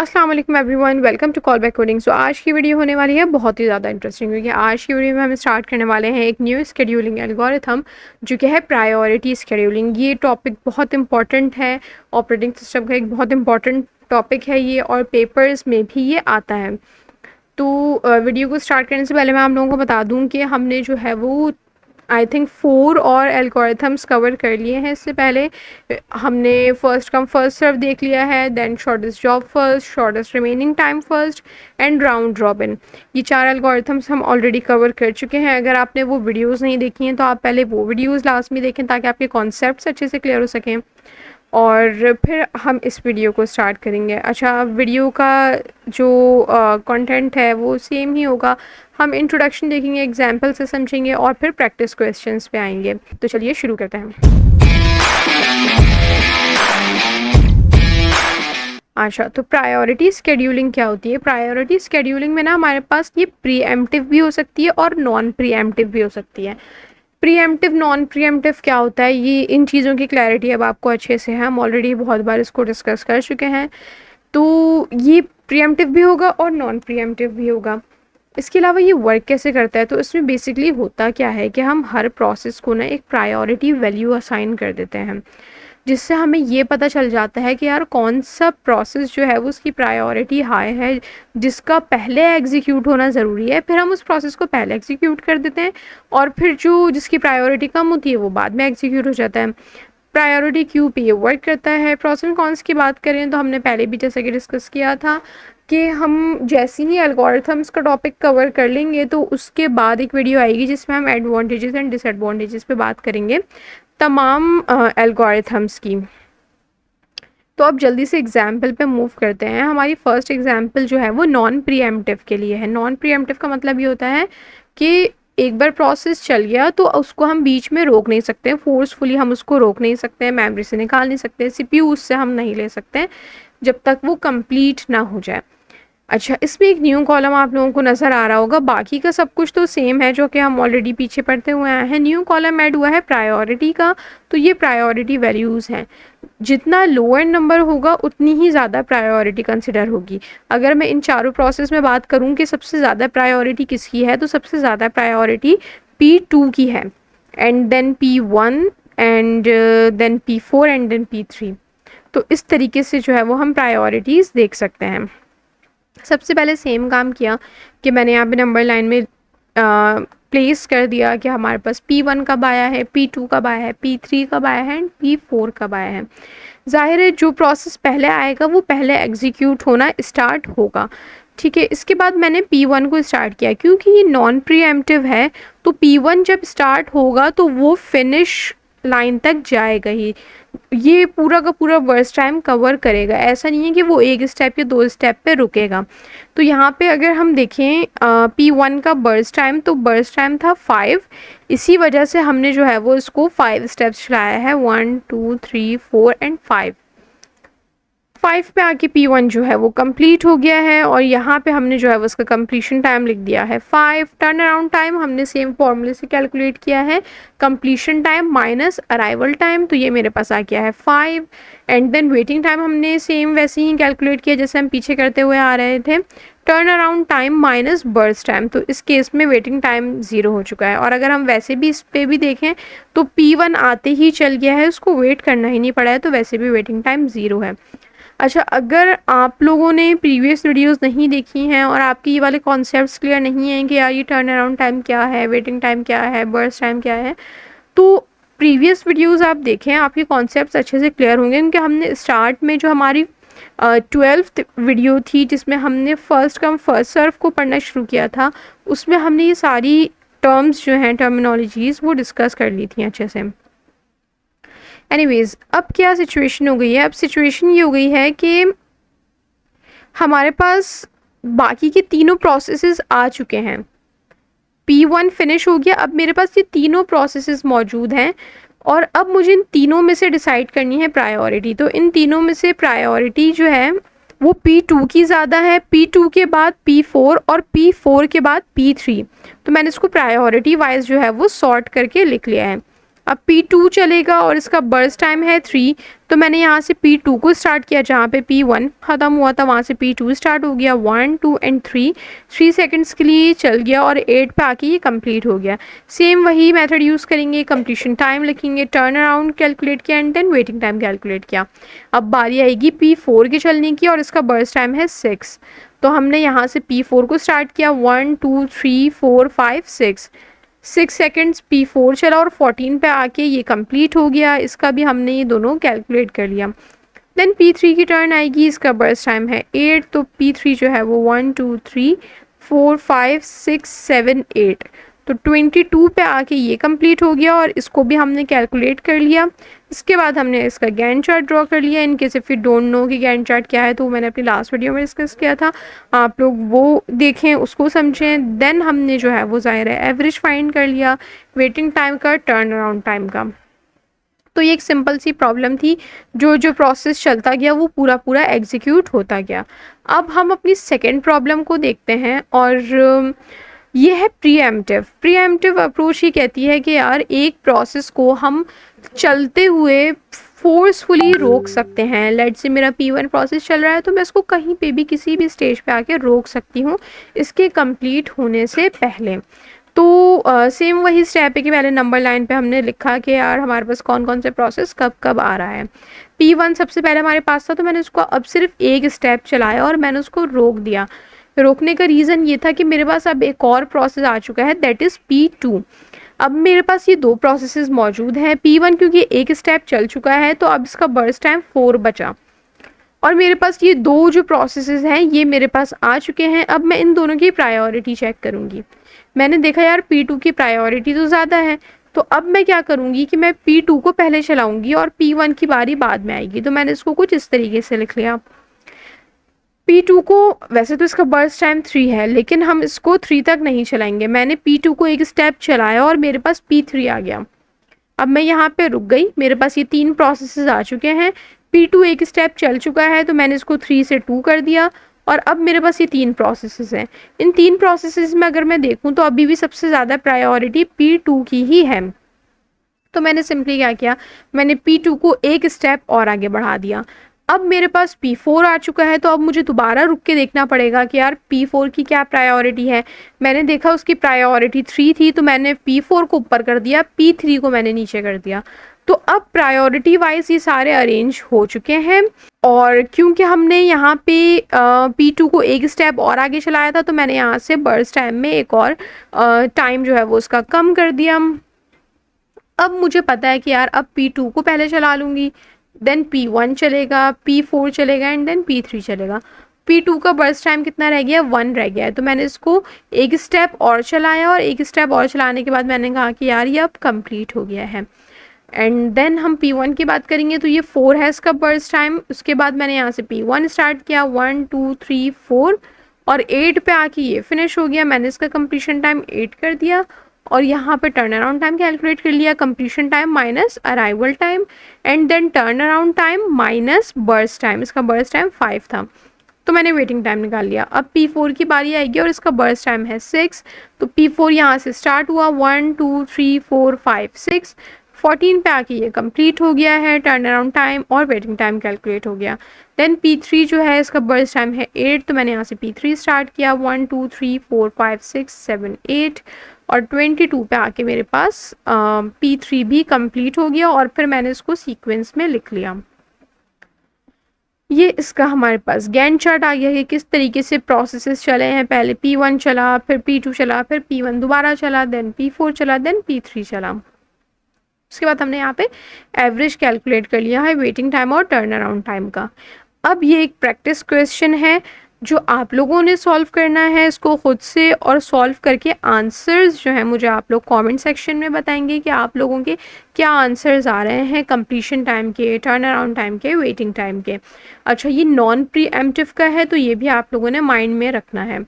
अस्सलाम वालेकुम everyone, welcome to call back coding. So आज की वीडियो होने वाली है बहुत ही ज़्यादा इंटरेस्टिंग, क्योंकि आज की वीडियो में हम स्टार्ट करने वाले हैं एक न्यू स्केड्यूलिंग एल्गोरिथम जो कि है प्रायोरिटी स्केड्यूलिंग। ये टॉपिक बहुत इंपॉर्टेंट है, ऑपरेटिंग सिस्टम का एक बहुत इंपॉर्टेंट टॉपिक है ये, और पेपर्स में भी ये आता है। तो वीडियो को स्टार्ट करने से पहले मैं आप लोगों को बता दूं कि हमने जो है वो आई थिंक 4 और एल्गोरिथम्स कवर कर लिए हैं इससे पहले। हमने फर्स्ट कम फर्स्ट सर्व देख लिया है, then shortest job first, shortest remaining time first and round robin. ये 4 एल्गोरिथम्स हम ऑलरेडी कवर कर चुके हैं। अगर आपने वो वीडियोस नहीं देखी हैं तो आप पहले वो वीडियोस लास्ट में देखें ताकि आपके कॉन्सेप्ट्स अच्छे से क्लियर हो सकें, और फिर हम इस वीडियो को स्टार्ट करेंगे। अच्छा, वीडियो का जो कंटेंट है वो सेम ही होगा। हम इंट्रोडक्शन देखेंगे, एग्जाम्पल से समझेंगे और फिर प्रैक्टिस क्वेश्चंस पे आएंगे। तो चलिए शुरू करते हैं। अच्छा, तो प्रायोरिटी स्केड्यूलिंग क्या होती है? प्रायोरिटी स्केड्यूलिंग में ना हमारे पास ये प्रीएम्प्टिव भी हो सकती है और नॉन प्रीएम्प्टिव भी हो सकती है। प्रीएम्प्टिव नॉन प्रीएम्प्टिव क्या होता है, ये इन चीज़ों की क्लैरिटी अब आपको अच्छे से है, हम ऑलरेडी बहुत बार इसको डिस्कस कर चुके हैं। तो ये प्रीएम्प्टिव भी होगा और नॉन प्रीएम्प्टिव भी होगा। इसके अलावा ये वर्क कैसे करता है, तो इसमें बेसिकली होता क्या है कि हम हर प्रोसेस को ना एक प्रायोरिटी वैल्यू असाइन कर देते हैं, जिससे हमें ये पता चल जाता है कि यार कौन सा प्रोसेस जो है वो उसकी प्रायोरिटी हाई है, जिसका पहले एग्जीक्यूट होना ज़रूरी है। फिर हम उस प्रोसेस को पहले एग्जीक्यूट कर देते हैं, और फिर जो जिसकी प्रायोरिटी कम होती है वो बाद में एग्जीक्यूट हो जाता है। प्रायोरिटी क्यू पे ये वर्क करता है। प्रोस एंड कॉन्स की बात करें तो हमने पहले भी जैसे कि डिस्कस किया था कि हम जैसे ही एल्गोरिथम्स का टॉपिक कवर कर लेंगे तो उसके बाद एक वीडियो आएगी जिसमें हम एडवांटेजेस एंड डिसएडवांटेजेस पे बात करेंगे तमाम एल्गोरिथम्स की। तो अब जल्दी से एग्जाम्पल पे मूव करते हैं। हमारी फर्स्ट एग्जाम्पल जो है वो नॉन प्रीएम्प्टिव के लिए है। नॉन प्रीएम्प्टिव का मतलब ये होता है कि एक बार प्रोसेस चल गया तो उसको हम बीच में रोक नहीं सकते, फोर्सफुली हम उसको रोक नहीं सकते, मेमोरी से निकाल नहीं सकते, सीपीयू उससे हम नहीं ले सकते जब तक वो कंप्लीट ना हो जाए। अच्छा, इसमें एक न्यू कॉलम आप लोगों को नज़र आ रहा होगा। बाकी का सब कुछ तो सेम है जो कि हम ऑलरेडी पीछे पढ़ते हुए आए हैं। न्यू कॉलम ऐड हुआ है प्रायोरिटी का, तो ये प्रायोरिटी वैल्यूज़ हैं। जितना लोअर नंबर होगा उतनी ही ज़्यादा प्रायोरिटी कंसिडर होगी। अगर मैं इन चारों प्रोसेस में बात करूँ कि सबसे ज़्यादा प्रायोरिटी किसकी है, तो सबसे ज़्यादा प्रायोरिटी P2 की है, and then P1 and then P4 and then P3। तो इस तरीके से जो है वो हम प्रायोरिटीज़ देख सकते हैं। सबसे पहले सेम काम किया कि मैंने यहाँ पे नंबर लाइन में प्लेस कर दिया कि हमारे पास P1 कब आया है, P2 कब आया है, P3 कब आया है एंड P4 कब आया है। जाहिर है जो प्रोसेस पहले आएगा वो पहले एग्जीक्यूट होना स्टार्ट होगा। ठीक है, इसके बाद मैंने P1 को स्टार्ट किया क्योंकि ये नॉन प्रीएम्प्टिव है। तो P1 जब स्टार्ट होगा तो वो फिनिश लाइन तक जाएगा ही, ये पूरा का पूरा बर्स्ट टाइम कवर करेगा। ऐसा नहीं है कि वो एक स्टेप या 2 स्टेप पे रुकेगा। तो यहाँ पे अगर हम देखें P1 का बर्स्ट टाइम, तो बर्स्ट टाइम था 5। इसी वजह से हमने जो है वो इसको 5 स्टेप्स चलाया है, 1 2 3 4 एंड 5 पे आके P1 जो है वो कंप्लीट हो गया है, और यहाँ पे हमने जो है वो उसका कंप्लीशन टाइम लिख दिया है 5। टर्न अराउंड टाइम हमने सेम फॉर्मूले से कैलकुलेट किया है, completion time minus arrival time, तो ये मेरे पास आ गया है 5। एंड देन वेटिंग टाइम हमने सेम वैसे ही कैलकुलेट किया जैसे हम पीछे करते हुए आ रहे थे, turn around time minus burst time. तो इस केस में वेटिंग टाइम 0 हो चुका है। और अगर हम वैसे भी इस पे भी देखें तो P1 आते ही चल गया है, उसको वेट करना ही नहीं पड़ा है, तो वैसे भी वेटिंग टाइम 0 है। अच्छा, अगर आप लोगों ने प्रीवियस वीडियोस नहीं देखी हैं और आपके ये वाले कॉन्सेप्ट्स क्लियर नहीं हैं कि यार ये टर्न अराउंड टाइम क्या है, वेटिंग टाइम क्या है, बर्स्ट टाइम क्या है, तो प्रीवियस वीडियोस आप देखें, आपके कॉन्सेप्ट्स अच्छे से क्लियर होंगे। क्योंकि हमने स्टार्ट में जो हमारी 12th वीडियो थी जिसमें हमने फर्स्ट कम फर्स्ट सर्व को पढ़ना शुरू किया था, उसमें हमने ये सारी टर्म्स जो हैं, टर्मिनोलॉजीज़, वो डिस्कस कर ली थी अच्छे से। एनीवेज, अब क्या सिचुएशन हो गई है? अब सिचुएशन ये हो गई है कि हमारे पास बाकी के तीनों प्रोसेसेस आ चुके हैं। P1 फिनिश हो गया, अब मेरे पास ये तीनों प्रोसेसेस मौजूद हैं, और अब मुझे इन तीनों में से डिसाइड करनी है प्रायोरिटी। तो इन तीनों में से प्रायोरिटी जो है वो P2 की ज़्यादा है, P2 के बाद P4 और P4 के बाद P3। तो मैंने इसको प्रायोरिटी वाइज जो है वो सॉर्ट करके लिख लिया है। अब P2 चलेगा और इसका बर्स्ट टाइम है 3, तो मैंने यहाँ से P2 को स्टार्ट किया, जहाँ पे P1 ख़त्म हुआ था वहाँ से P2 स्टार्ट हो गया, 1 2 एंड 3 सेकंड्स के लिए चल गया और 8 पे आके ये कंप्लीट हो गया। सेम वही मेथड यूज़ करेंगे, कंप्लीशन टाइम लिखेंगे, टर्न अराउंड कैलकुलेट किया and then waiting time calculate किया। अब बारी आएगी P4 के चलने की और इसका बर्स्ट टाइम है 6, तो हमने यहाँ से P4 को स्टार्ट किया, 1 2 3 4 5 6 सेकेंड्स P4 चला और 14 पे आके ये कंप्लीट हो गया। इसका भी हमने ये दोनों कैलकुलेट कर लिया। देन P3 की टर्न आएगी, इसका बर्स्ट टाइम है 8, तो P3 जो है वो 1 2 3 4 5 6 7 8, तो 22 पे आके ये कंप्लीट हो गया और इसको भी हमने कैलकुलेट कर लिया। इसके बाद हमने इसका गैंट चार्ट ड्रॉ कर लिया। In case if you don't know कि गैंट चार्ट क्या है, तो मैंने अपनी लास्ट वीडियो में डिस्कस किया था, आप लोग वो देखें, उसको समझें। देन हमने जो है वो ज़ाहिर है एवरेज फाइंड कर लिया, वेटिंग टाइम का, टर्न अराउंड टाइम का। तो ये एक सिंपल सी प्रॉब्लम थी, जो प्रोसेस चलता गया वो पूरा एग्जीक्यूट होता गया। अब हम अपनी सेकेंड प्रॉब्लम को देखते हैं और ये है प्रीएम्प्टिव अप्रोच। ये कहती है कि यार एक प्रोसेस को हम चलते हुए फोर्सफुली रोक सकते हैं। लेट से मेरा P1 प्रोसेस चल रहा है, तो मैं इसको कहीं पे भी किसी भी स्टेज पे आके रोक सकती हूँ इसके कंप्लीट होने से पहले। तो सेम वही स्टेप है कि पहले नंबर लाइन पे हमने लिखा कि यार हमारे पास कौन कौन से प्रोसेस कब कब आ रहा है। P1 सबसे पहले हमारे पास था, तो मैंने उसको अब सिर्फ एक स्टेप चलाया और मैंने उसको रोक दिया। रोकने का रीज़न ये था कि मेरे पास अब एक और प्रोसेस आ चुका है, दैट इज़ P2। अब मेरे पास ये दो प्रोसेसेस मौजूद हैं। P1 क्योंकि एक स्टेप चल चुका है, तो अब इसका बर्स्ट टाइम 4 बचा और मेरे पास ये दो जो प्रोसेसेस हैं ये मेरे पास आ चुके हैं। अब मैं इन दोनों की प्रायोरिटी चेक करूँगी। मैंने देखा यार P2 की प्रायोरिटी तो ज़्यादा है, तो अब मैं क्या करूँगी कि मैं P2 को पहले चलाऊँगी और P1 की बारी बाद में आएगी। तो मैंने इसको कुछ इस तरीके से लिख लिया। P2 को वैसे तो इसका बर्स्ट टाइम 3 है, लेकिन हम इसको 3 तक नहीं चलाएंगे। मैंने P2 को एक स्टेप चलाया और मेरे पास P3 आ गया। अब मैं यहाँ पे रुक गई, मेरे पास ये 3 प्रोसेसेस आ चुके हैं। P2 एक स्टेप चल चुका है, तो मैंने इसको 3 से 2 कर दिया और अब मेरे पास ये 3 प्रोसेसेस हैं। इन 3 प्रोसेसेस में अगर मैं देखूँ तो अभी भी सबसे ज़्यादा प्रायोरिटी P2 की ही है। तो मैंने सिंपली क्या किया, मैंने P2 को एक स्टेप और आगे बढ़ा दिया। अब मेरे पास P4 आ चुका है, तो अब मुझे दोबारा रुक के देखना पड़ेगा कि यार P4 की क्या प्रायोरिटी है। मैंने देखा उसकी प्रायोरिटी 3 थी, तो मैंने P4 को ऊपर कर दिया, P3 को मैंने नीचे कर दिया। तो अब प्रायोरिटी वाइज ये सारे अरेंज हो चुके हैं और क्योंकि हमने यहाँ पे P2 को एक स्टेप और आगे चलाया था, तो मैंने यहाँ से बर्स्ट टाइम में एक और टाइम जो है वो उसका कम कर दिया। अब मुझे पता है कि यार अब P2 को पहले चला लूँगी, देन P1 चलेगा, P4 चलेगा एंड देन P3 चलेगा। P2 का बर्स्ट टाइम कितना रह गया, 1 रह गया है। तो मैंने इसको एक स्टेप और चलाया और एक स्टेप और चलाने के बाद मैंने कहा कि यार ये अब कंप्लीट हो गया है। एंड देन हम P1 की बात करेंगे, तो ये 4 है इसका बर्स्ट टाइम। उसके बाद मैंने यहाँ से P1 स्टार्ट किया, 1 2 3 4 और 8 पे आके ये फिनिश हो गया। मैंने इसका कंप्लीशन टाइम 8 कर दिया और यहाँ पे टर्न अराउंड टाइम कैलकुलेट कर लिया, completion time minus arrival time and then turnaround time minus burst time. इसका बर्स्ट टाइम 5 था, तो मैंने वेटिंग टाइम निकाल लिया। अब P4 की बारी आएगी और इसका बर्स्ट टाइम है 6, तो P4 यहाँ से स्टार्ट हुआ, 1 2 3 4 5 6 14 पे आके ये कंप्लीट हो गया है। टर्न अराउंड टाइम और वेटिंग टाइम कैलकुलेट हो गया। देन P3 जो है इसका बर्स्ट टाइम है 8, तो मैंने यहाँ से P3 स्टार्ट किया, 1 2 3 4 5 6 7 8 और 22 पे आके मेरे पास P3 भी कंप्लीट हो गया और फिर मैंने इसको सीक्वेंस में लिख लिया। ये इसका हमारे पास गैंट चार्ट आ गया कि किस तरीके से प्रोसेसेस चले हैं। पहले P1 चला, फिर P2 चला, फिर P1 दोबारा चला, देन P4 चला, देन P3 चला। उसके बाद हमने यहाँ पे एवरेज कैलकुलेट कर लिया है वेटिंग टाइम और टर्न अराउंड टाइम का। अब ये एक प्रैक्टिस क्वेश्चन है जो आप लोगों ने सॉल्व करना है इसको खुद से, और सॉल्व करके आंसर्स जो है मुझे आप लोग कमेंट सेक्शन में बताएंगे कि आप लोगों के क्या आंसर्स आ रहे हैं कंप्लीशन टाइम के, टर्न अराउंड टाइम के, वेटिंग टाइम के। अच्छा, ये नॉन प्रीएम्प्टिव का है, तो ये भी आप लोगों ने माइंड में रखना है।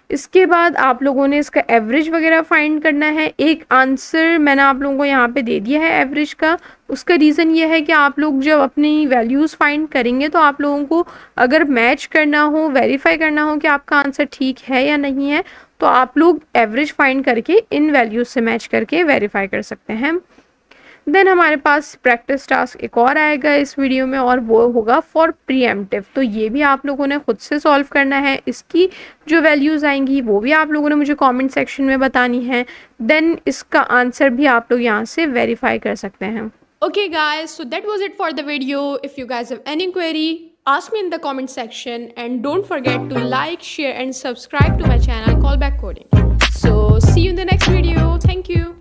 इसके बाद आप लोगों ने इसका एवरेज वगैरह फाइंड करना है। एक आंसर मैंने आप लोगों को यहाँ पे दे दिया है एवरेज का। उसका रीज़न ये है कि आप लोग जब अपनी वैल्यूज़ फाइंड करेंगे तो आप लोगों को अगर मैच करना हो, वेरीफाई करना हो कि आपका आंसर ठीक है या नहीं है, तो आप लोग एवरेज फाइंड करके इन वैल्यूज़ से मैच करके वेरीफाई कर सकते हैं। देन हमारे पास प्रैक्टिस टास्क एक और आएगा इस वीडियो में और वो होगा फॉर प्रीएम्प्टिव। तो ये भी आप लोगों ने खुद से सॉल्व करना है। इसकी जो वैल्यूज़ आएंगी वो भी आप लोगों ने मुझे कमेंट सेक्शन में बतानी है। देन इसका आंसर भी आप लोग यहाँ से वेरीफाई कर सकते हैं। Okay guys, so that was it for the video. If you guys have any query, ask me in the comment section, and don't forget to like, share and subscribe to my channel Callback Coding. So see you in the next video. Thank you.